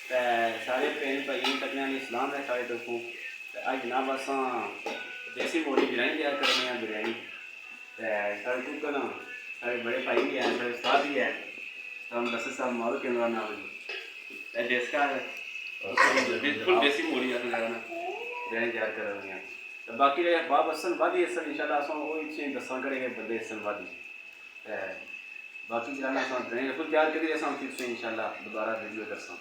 सारे भैन भाइयों कन्या इस्लाम है सारे तरफों। अज जनाब अस देसी मोड़ी बिरयानी तैयार करने हैं। बिरयानी साढ़े कुक ना साढ़े बड़े भाई भी हैं, साढ़े उस्ताद भी है। तो हम दस साहब मारो के नाम जिसका बिल्कुल देसी मोड़ी ना बिरयानी तैयार कर रहे हैं। तो बाकी बाप हसन वादी हसन इंशाल्लाह अस वो चीज़ दसा करेंगे बंदे हसन वादी। बाकी चलाना बिरयानी खुद तैयार करिए फिर इंशाल्लाह दोबारा वीडियो दसा।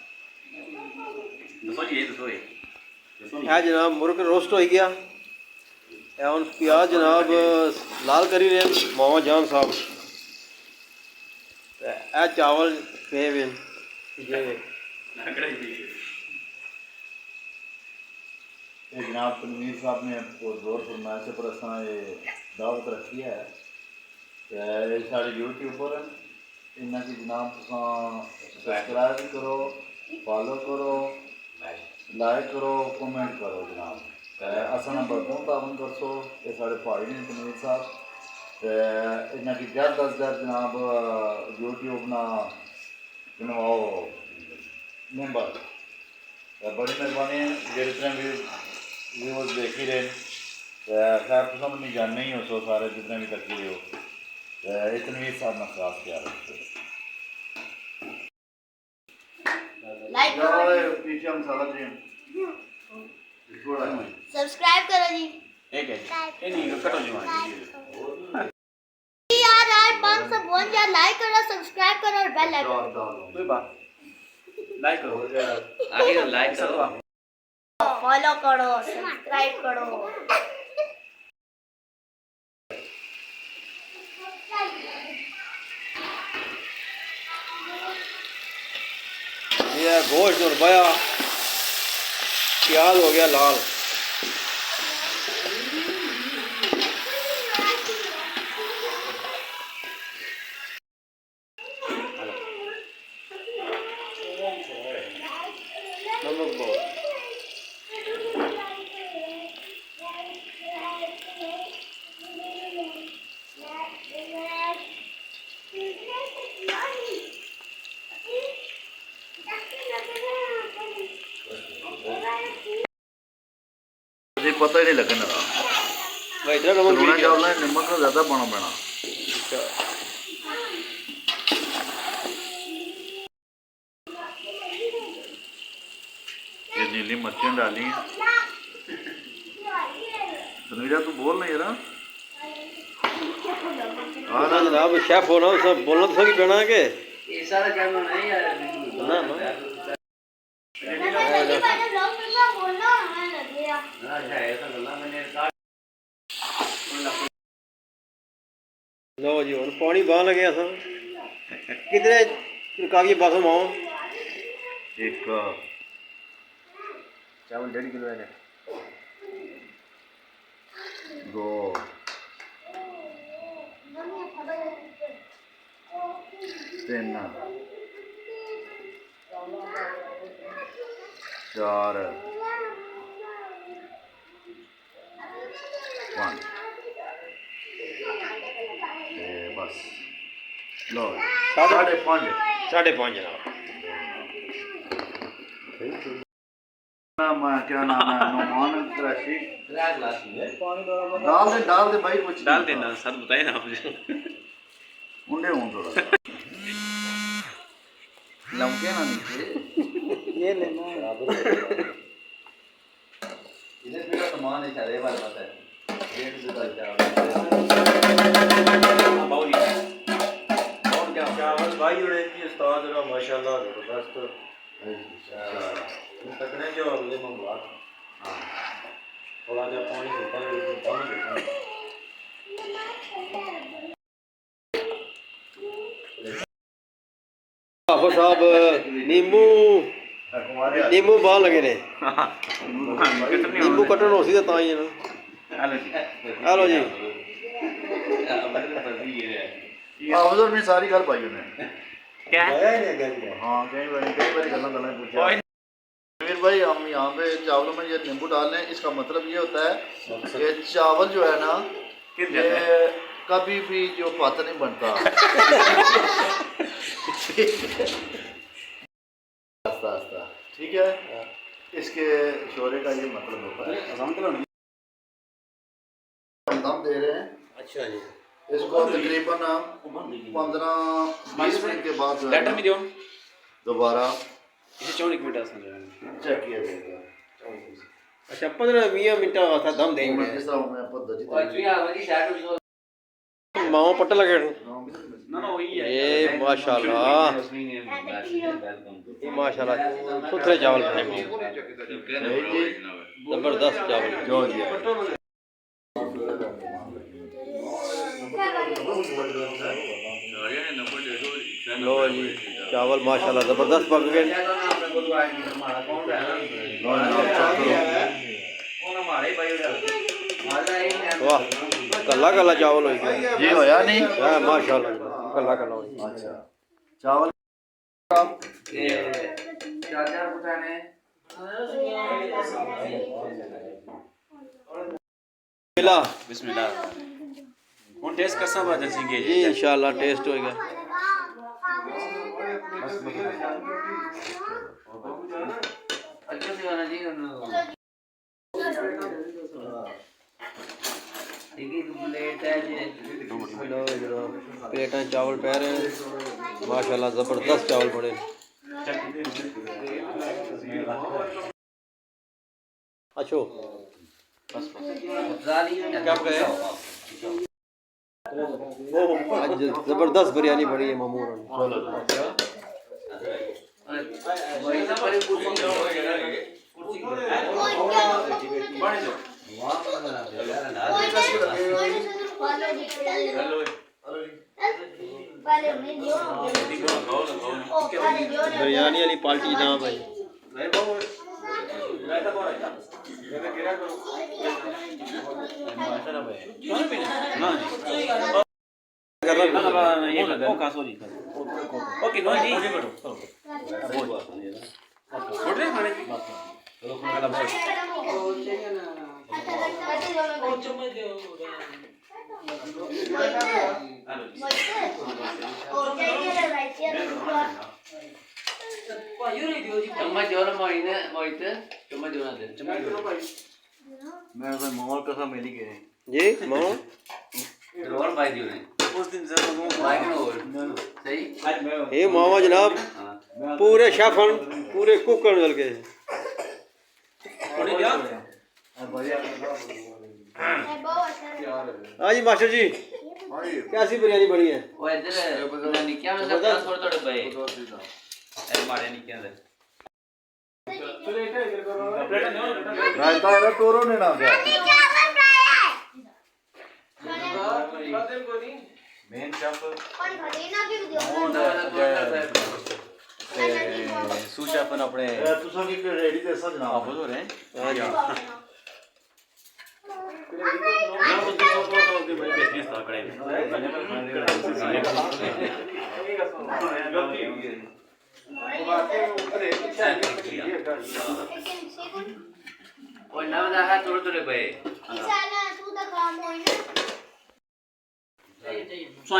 दसो जी दसो है जनाब मुर्ग रोस्ट हो गया है। हम प्याज जनाब लाल करी रहे मामा जान साहब। ए चावल पे जनाब तनवीर साहब ने जोर फरमाइश पर असा ये दावत रखी है। साढ़े यूट्यूब पर इन्ना की जनाब सब्सक्राइब करो, फॉलो करो, लाइक करो, कमेंट करो जनाब। असा बरकून तावन करसो ये साढ़े भाई ने तनवीर साहब। इन्ना की जल्द अज जल्द जनाब यूट्यूब ना बनवाओ मेंबर। बड़ी मेहरबानी है जेड़े तरह भी व्यूअर्स देख ही रहे। खैर तुम नहीं जानने ही हो सो सारे जितने भी तक हो। ये तनवीर साहब ना खास प्यार रखते पीछे हम साला जी सब्सक्राइब करो जी। एक है ये नहीं कटो जी यार 552 यार लाइक करो, सब्सक्राइब करो और बेल आइकन कोई बात लाइक करो आगे लाइक करो फॉलो करो, सब्सक्राइब करो। ये गोश्त और बया प्याज हो गया लाल। नमक बहुत पता ही नहीं लगना भाई इतना नमक लूना चावल नमक का ज़्यादा पाना पैना। ये नीली मिर्चें डाली तनवीरा तू बोल ना यार। हाँ जनाब शेफ हो ना सब बोलना तो सही पैना के ये सारा कैमरा नहीं यार ना लो जी हम पानी बह लगे अस कितने कागजी बाथरूम आओ। एक चावल 1.5 किलो है 2 3 4 5 बस लो 5.5 जनाब। क्या नाम है नौमान कुरैशी। डाल दे भाई कुछ डाल देना सर बताए ना आप उंडे हूँ थोड़ा लमके ना नीचे ये लेना इधर भी का सामान है सारे वाला पता है रेट से तो बहुत और क्या चावल भाई उड़े की उस्ताद रा माशाल्लाह जबरदस्त तकने जो अगले मंगवा थोड़ा जा पानी होता है बाबा साहब नींबू बाहर लगे ने नींबू कटन हो सी ता ही ना। हेलो जी उधर में सारी गल पाई उन्हें क्या हाँ कई बार गल्ला पूछा। वीर भाई हम यहाँ पे चावलों में ये नींबू डाल रहे हैं इसका मतलब ये होता है कि चावल जो है ना ये कभी भी जो पाता नहीं बनता आस्ता आस्ता ठीक है, इसके शोरे का ये मतलब होता है। हम दम दे रहे हैं। अच्छा जी। इसको तकरीबन 15-20 मिनट के बाद जो है लेटर ना, भी दियो दोबारा इसे 24 मिनट समझ चेक किया जाएगा। अच्छा 15-20 मिनट वास्ते दम देंगे। मैं जिस तरह मैं पद्धति माओ पट्टा लगे ना वही है ये माशाल्लाह, ये माशाल्लाह सुथरे चावल बने जबरदस्त चावल। जो जी लो जी चावल माशाल्लाह जबरदस्त पक गए। वाह कल्ला कल्ला चावल हो गया ये होया नहीं। है माशाल्लाह कल्ला कल्ला हो गया। अच्छा चावल बिस्मिल्लाह ਹੁਣ ਟੇਸਟ ਕਰਸਾਂ ਬਾਅਦ ਦਸੀਂਗੇ जी इंशाल्लाह टेस्ट होएगा। प्लेटा चावल पै रहे हैं माशाल्लाह जबरदस्त चावल पड़े। अच्छो क्या कहे आज जबरदस्त बिरयानी बनी है मामूर। बिरयानी वाली पार्टी जनाब भाई। ओके नो जी छोड़ रहे खाने मैं कोई मोहर कसम मिली गए जी माओ उस दिन सही ये मामा जनाब पूरे शेफन पूरे कुकर मिल गए। हाँ जी मास्टर जी कैसी बिरयानी बनी है? रायता है तोरो ने ना गया मेन शेफ सू शेफन अपने तुसा की रेडी देसा जनाब आप हो रहे हैं हाँ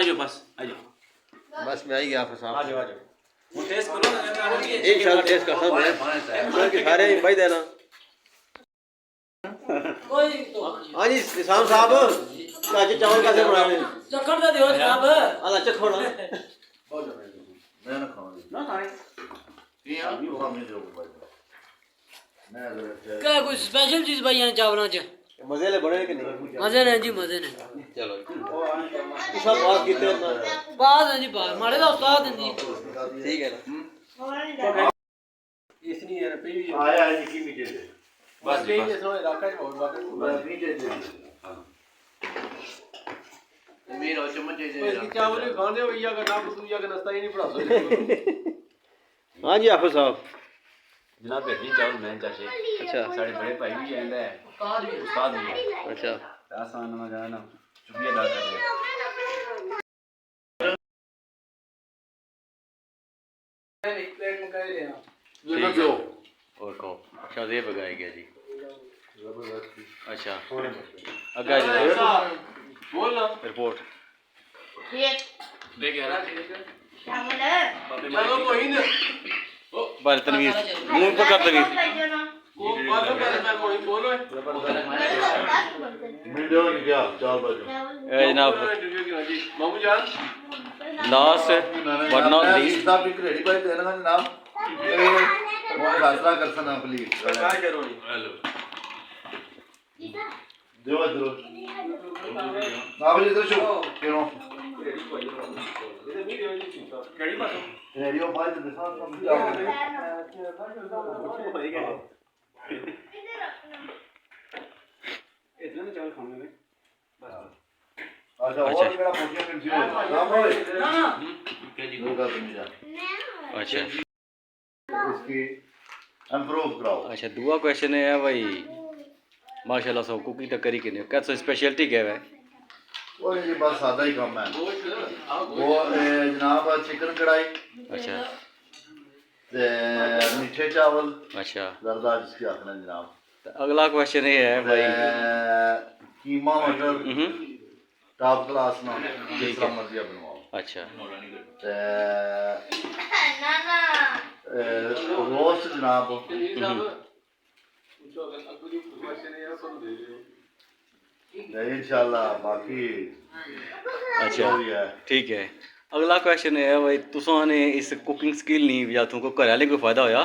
जी बस मैं ही गया फसा। टेस्ट करो इंशाल्लाह टेस्ट का सब है क्योंकि सारे भाई देना। हाँ जी निशान साहब चाचे चावल कैसे बनाने चक्कर दे दियो जनाब अल्लाह चखो ना। मैं ना खाऊंगी ना खाने वो हमने जो भाई मैं क्या कोई स्पेशल चीज भाई यहाँ चावलों च मजे ले बने कि नहीं? मजे ने जी मजे ने चलो सब बात कीते ना बात है जी बात मारे दा उस्ताद हैं जी ठीक है ना। इसनी यार पे भी आया है जी की मीठे से बस ले ये थोड़ा इलाका में और बाकी बस मीठे से मेरा चम्मच दे इसकी चावल भी खाने हो या का सूया का नाश्ता ही नहीं पड़ा सकते। हाँ जी आफिस साहब जनाब भेजी चावल मैं चाचे अच्छा सारे बड़े भाई भी आंदा है उस्ताद भी है अच्छा आसान में जाना शुक्रिया अदा कर रहे एक प्लेट में कह रहे हैं ये ना जो और कहो अच्छा ये पकाया गया जी अच्छा अग्गा जी बोल ना रिपोर्ट देख यार चलो कोई ना ओ पर तनवीर मुंह पर कर तनवीर वो बात कर मैं कोई बोलो वीडियो नहीं क्या चल बाजू ए जनाब मामू जान लास्ट बट नॉट लीस्ट साहब एक रेडी भाई तेरा का नाम वो फैसला कर सना प्लीज क्या करो नहीं हेलो देव इधर आप इधर शो क्यों रेडियो भाई तो दिखा सब इतना नहीं चावल खाने में अच्छा और मेरा मोटिया कंफ्यूज नाम भाई ना क्या जी होगा तुम जा अच्छा इसकी इंप्रूव कराओ अच्छा दुआ क्वेश्चन है भाई माशाल्लाह सब कुकिंग तो करी किने क्या स्पेशलिटी क्या है वो ये बस सादा ही काम है वो जनाब चिकन कढ़ाई अच्छा मीठे चावल अच्छा जरदा जिसकी आखना जनाब तो अगला क्वेश्चन ये है भाई कीमा मटर टॉप क्लास ना ठीक जिस है। मर्जी बनवाओ अच्छा रोस्ट जनाब इंशाल्लाह बाकी अच्छा जो भी है ठीक है अगला क्वेश्चन है भाई तुसां ने इस कुकिंग स्किल नहीं या तुमको घर वाले को फायदा होया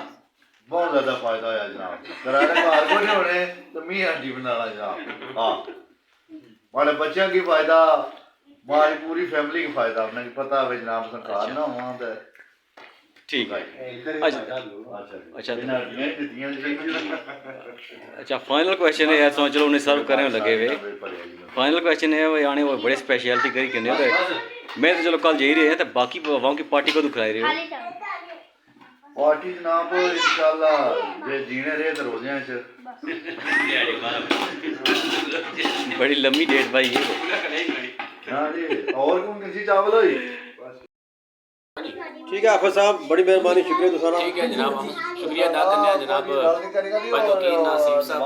बहुत ज्यादा फायदा होया जनाब करारे घर को नहीं होने तो मी हांडी बनाना जनाब हाँ हमारे बच्चों की फायदा हमारी पूरी फैमिली की फायदा उन्हें पता है जनाब सरकार ना वहाँ पे ठीक है अच्छा अच्छा फाइनल क्वेश्चन है यार चलो उन्हें सर्व करने में लगे हुए फाइनल क्वेश्चन है भाई आने वो बड़े स्पेशलिटी करी करने तो मैं तो चलो कल जा ही रहे हैं तो बाकी वहाँ की पार्टी को दुखलाई रहे हो पार्टी जनाब इंशाल्लाह जे जीने रहे तो रोज़ियां च बड़ी लंबी डेट भाई ये हाँ जी और कौन किसी चावल होई ठीक है आफर साहब बड़ी मेहरबानी शुक्रिया तुसारा ठीक है जनाब हम शुक्रिया अदा करने हैं जनाब बदौकीन नासिब साहब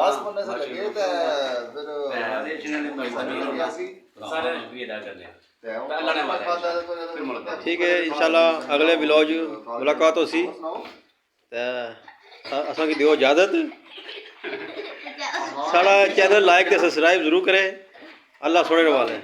सारे शुक्रिया अदा करने हैं अल्लाह ने वादा फिर मुलाकात ठीक है इंशाल्लाह अगले व्लॉग मुलाकात होसी असा की दियो इजाजत साड़ा चैनल लाइक ते सब्सक्राइब जरूर करें अल्लाह सोने वाले